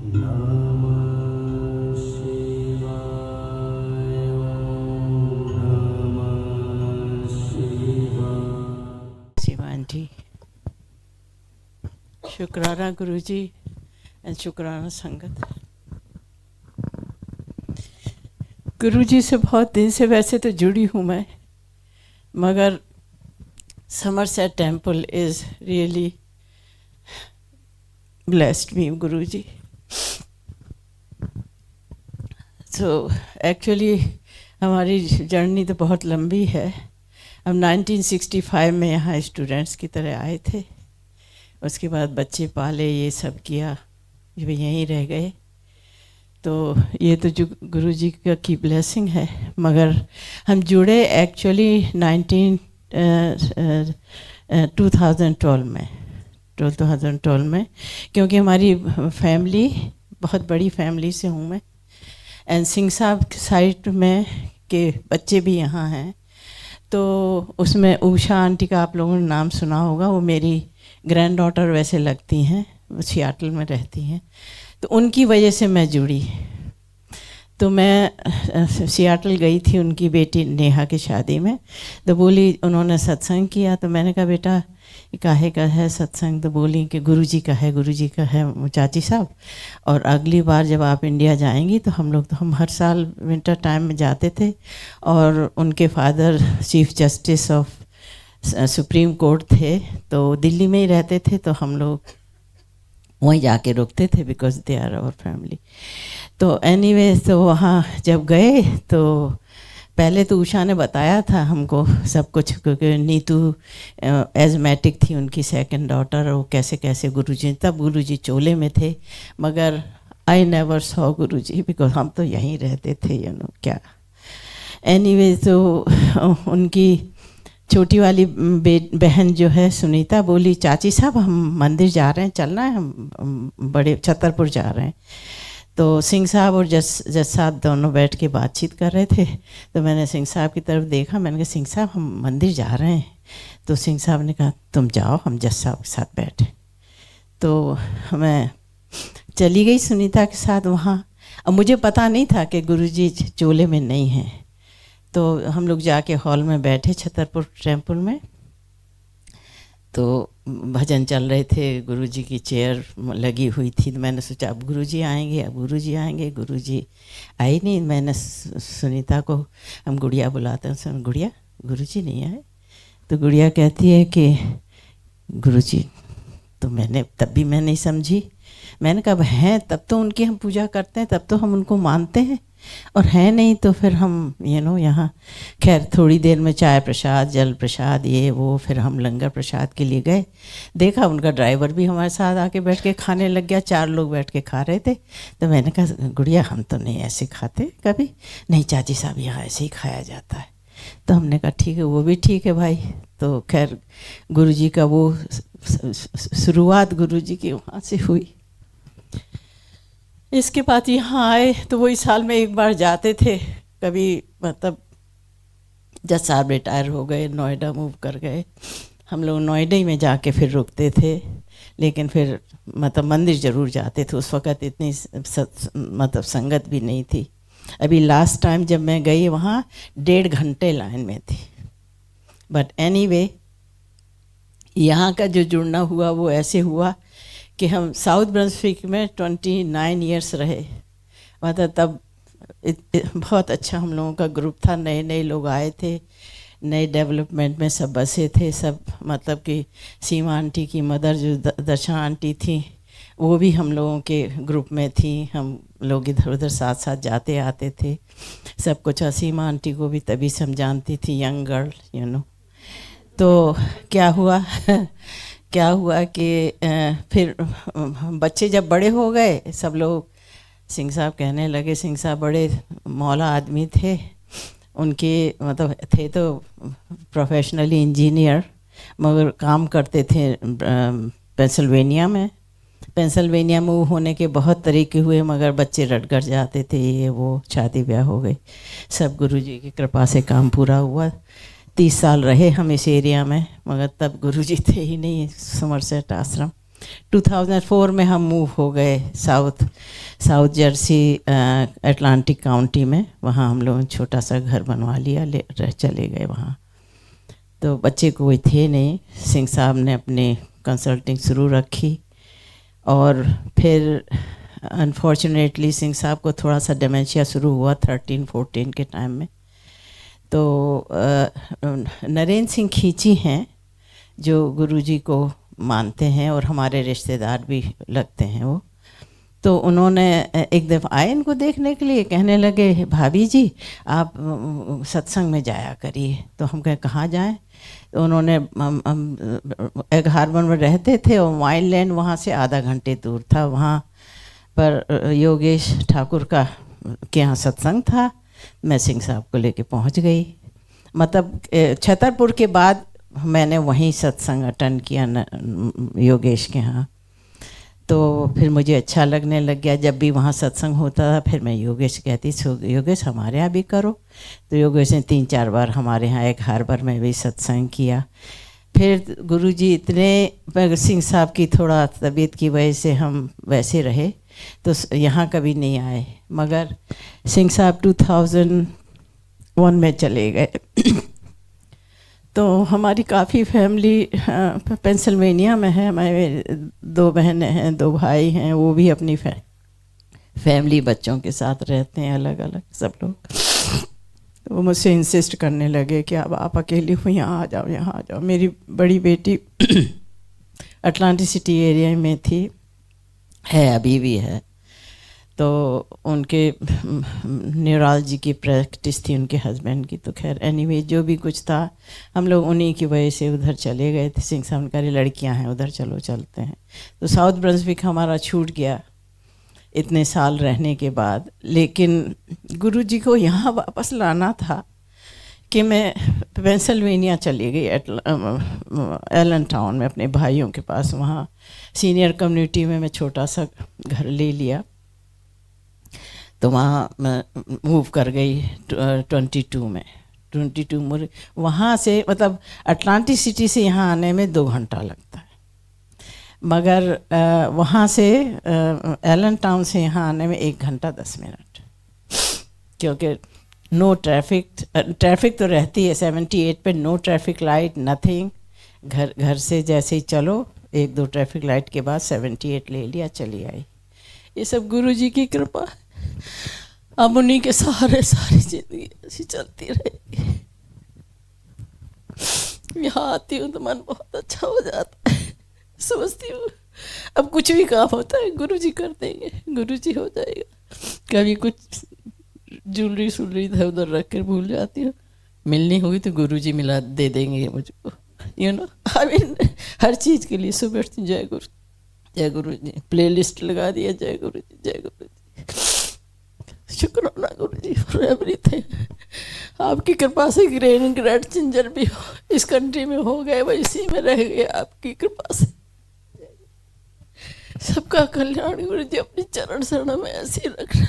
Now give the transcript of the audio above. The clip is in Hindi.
नमः शिवाय नमः शिवाय। शिवांटी, शुक्राना गुरुजी एंड शुक्राना संगत। गुरुजी से बहुत दिन से वैसे तो जुड़ी हूँ मैं, मगर Somerset temple is really blessed me Guruji. So actually हमारी जर्नी तो बहुत लंबी है। हम 1965 में यहाँ स्टूडेंट्स की तरह आए थे, उसके बाद बच्चे पाले, ये सब किया, ये भी यहीं रह गए। तो ये तो जो गुरुजी का की ब्लेसिंग है। मगर हम जुड़े एक्चुअली 2012 में, क्योंकि हमारी फैमिली बहुत बड़ी फैमिली से हूँ मैं, एंड सिंह साहब साइड में के बच्चे भी यहाँ हैं। तो उसमें उषा आंटी का आप लोगों ने नाम सुना होगा, वो मेरी ग्रैंड डॉटर वैसे लगती हैं, वो सियाटल में रहती हैं। तो उनकी वजह से मैं जुड़ी। तो मैं सियाटल गई थी उनकी बेटी नेहा की शादी में। तो बोली, उन्होंने सत्संग किया, तो मैंने कहा बेटा ये काहे का है सत्संग? तो बोली कि गुरुजी का है, गुरुजी का है चाची साहब। और अगली बार जब आप इंडिया जाएंगी तो हम हर साल विंटर टाइम में जाते थे। और उनके father chief justice of supreme court थे, तो दिल्ली में ही रहते थे, तो हम लोग वहीं जाके रुकते थे, because they are our family. तो एनीवे, तो वहाँ जब गए तो पहले तो उषा ने बताया था हमको सब कुछ, क्योंकि नीतू एजमेटिक थी उनकी सेकंड डॉटर, वो कैसे कैसे गुरुजी, तब गुरुजी चोले में थे। मगर I never saw Guruji, because हम तो यहीं रहते थे, क्या। एनीवे, तो उनकी छोटी वाली बहन जो है सुनीता बोली, चाची साहब हम मंदिर जा रहे हैं, चलना है, हम बड़े छतरपुर जा रहे हैं। तो सिंह साहब और जज साहब दोनों बैठ के बातचीत कर रहे थे। तो मैंने सिंह साहब की तरफ देखा, मैंने कहा सिंह साहब हम मंदिर जा रहे हैं। तो सिंह साहब ने कहा तुम जाओ, हम जज साहब के साथ बैठे। तो मैं चली गई सुनीता के साथ वहाँ। अब मुझे पता नहीं था कि गुरुजी चोले में नहीं हैं। तो हम लोग जाके हॉल में बैठे छतरपुर टेम्पल में। तो भजन चल रहे थे, गुरुजी की चेयर लगी हुई थी। तो मैंने सोचा अब गुरुजी आएंगे, अब गुरुजी आएंगे। गुरुजी आई नहीं। मैंने सुनीता को, हम गुड़िया बुलाते हैं, सुन गुड़िया गुरुजी नहीं आए। तो गुड़िया कहती है कि गुरुजी, तो मैंने तब भी मैं नहीं समझी। मैंने कहा हैं तब तो उनकी हम पूजा करते हैं, तब तो हम उनको मानते हैं, और है नहीं तो फिर हम यहाँ। खैर थोड़ी देर में चाय प्रसाद, जल प्रसाद, ये वो, फिर हम लंगर प्रसाद के लिए गए। देखा उनका ड्राइवर भी हमारे साथ आके बैठ के खाने लग गया, 4 लोग बैठ के खा रहे थे। तो मैंने कहा गुड़िया हम तो नहीं ऐसे खाते कभी। नहीं चाची साहब यहाँ ऐसे ही खाया जाता है। तो हमने कहा ठीक है, वो भी ठीक है भाई। तो खैर गुरुजी का वो शुरुआत गुरुजी की वहाँ से हुई। इसके बाद यहाँ आए तो वही साल में एक बार जाते थे कभी, मतलब जज साहब रिटायर हो गए, नोएडा मूव कर गए, हम लोग नोएडा ही में जाके फिर रुकते थे। लेकिन फिर मतलब मंदिर ज़रूर जाते थे। उस वक़्त इतनी मतलब संगत भी नहीं थी। अभी लास्ट टाइम जब मैं गई वहाँ 1.5 घंटे लाइन में थी। बट एनीवे, यहाँ का जो जुड़ना हुआ वो ऐसे हुआ कि हम साउथ ब्रंसविक में 29 ईयर्स रहे। मतलब तब बहुत अच्छा हम लोगों का ग्रुप था, नए नए लोग आए थे, नए डेवलपमेंट में सब बसे थे सब। मतलब कि सीमा आंटी की मदर जो दर्शा आंटी थी, वो भी हम लोगों के ग्रुप में थी। हम लोग इधर उधर साथ साथ जाते आते थे सब कुछ। सीमा आंटी को भी तभी से हम जानती थी, यंग गर्ल तो क्या हुआ क्या हुआ कि फिर बच्चे जब बड़े हो गए, सब लोग सिंह साहब कहने लगे, सिंह साहब बड़े मौला आदमी थे। उनके मतलब थे तो प्रोफेशनली इंजीनियर, मगर काम करते थे पेंसिल्वेनिया में। पेंसिल्वेनिया में होने के बहुत तरीके हुए, मगर बच्चे रटगट जाते थे, ये वो, शादी ब्याह हो गई। सब गुरुजी की कृपा से काम पूरा हुआ। 30 साल रहे हम इस एरिया में, मगर तब गुरुजी थे ही नहीं, समरसेट आश्रम। 2004 में हम मूव हो गए साउथ जर्सी अटलांटिक काउंटी में। वहाँ हम लोगों ने छोटा सा घर बनवा लिया, चले गए वहाँ। तो बच्चे कोई थे नहीं, सिंह साहब ने अपनी कंसल्टिंग शुरू रखी। और फिर अनफॉर्चुनेटली सिंह साहब को थोड़ा सा डिमेंशिया शुरू हुआ 13-14 के टाइम में। तो नरेंद्र सिंह खींची हैं जो गुरुजी को मानते हैं और हमारे रिश्तेदार भी लगते हैं वो। तो उन्होंने एक दफ़ा आए इनको देखने के लिए, कहने लगे भाभी जी आप सत्संग में जाया करिए। तो हम कहे कहाँ जाएं? तो उन्होंने एग हार्बर में रहते थे और वाइल्ड लैंड वहाँ से आधा घंटे दूर था, वहाँ पर योगेश ठाकुर का के यहाँ सत्संग था। मैं सिंह साहब को लेके पहुँच गई। मतलब छतरपुर के बाद मैंने वहीं सत्संग अटेंड किया योगेश के यहाँ। तो फिर मुझे अच्छा लगने लग गया। जब भी वहाँ सत्संग होता था फिर मैं योगेश कहती योगेश हमारे यहाँ भी करो। तो योगेश ने 3-4 बार हमारे यहाँ एक हार्बर में भी सत्संग किया। फिर गुरुजी इतने सिंह साहब की थोड़ा तबीयत की वजह से हम वैसे रहे, तो यहाँ कभी नहीं आए। मगर सिंह साहब 2001 में चले गए। तो हमारी काफ़ी फैमिली पेंसिल्वेनिया में है। हमारे 2 बहनें हैं, 2 भाई हैं, वो भी अपनी फैमिली बच्चों के साथ रहते हैं अलग अलग सब लोग। तो वो मुझसे इंसिस्ट करने लगे कि अब आप अकेली हो, यहाँ आ जाओ, यहाँ आ जाओ। मेरी बड़ी बेटी अटलांटिक सिटी एरिया में थी, है अभी भी है। तो उनके न्यूरोलॉजी की प्रैक्टिस थी उनके हस्बैंड की। तो खैर एनीवे जो भी कुछ था हम लोग उन्हीं की वजह से उधर चले गए थे। सिंह साहब कह रहे लड़कियां हैं उधर चलो चलते हैं। तो साउथ ब्रंसविक हमारा छूट गया इतने साल रहने के बाद। लेकिन गुरुजी को यहाँ वापस लाना था कि मैं पेंसिल्वेनिया चली गई एलन टाउन में अपने भाइयों के पास। वहाँ सीनियर कम्युनिटी में मैं छोटा सा घर ले लिया। तो वहाँ मैं मूव कर गई 22 वहाँ से मतलब अटलांटिक सिटी से यहाँ आने में 2 घंटा लगता है, मगर वहाँ से एलन टाउन से यहाँ आने में 1 घंटा 10 मिनट, क्योंकि नो ट्रैफिक तो रहती है 78 पे, नो ट्रैफिक लाइट नथिंग। घर से जैसे ही चलो 1-2 ट्रैफिक लाइट के बाद 78 ले लिया, चली आई। ये सब गुरुजी की कृपा। अब उन्हीं के सहारे सारी जिंदगी ऐसी चलती रहेगी। यहाँ आती हूँ तो मन बहुत अच्छा हो जाता है। सोचती हूँ अब कुछ भी काम होता है गुरुजी कर देंगे, गुरुजी हो जाएगा। कभी कुछ ज्वेलरी इधर उधर रख कर भूल जाती हूँ, मिलनी हुई तो गुरुजी मिला दे देंगे मुझको। यू नो आई मीन हर चीज़ के लिए सुबह जय गुरु जी प्ले लिस्ट लगा दिया, जय गुरु जी। शुक्राना गुरु जी फॉर एवरीथिंग। आपकी कृपा से ग्रेट चेंजर भी हो इस कंट्री में हो गए, वह इसी में रह गए आपकी कृपा से। सबका कल्याण गुरु जी अपने चरण शरण में ऐसे ही रखना।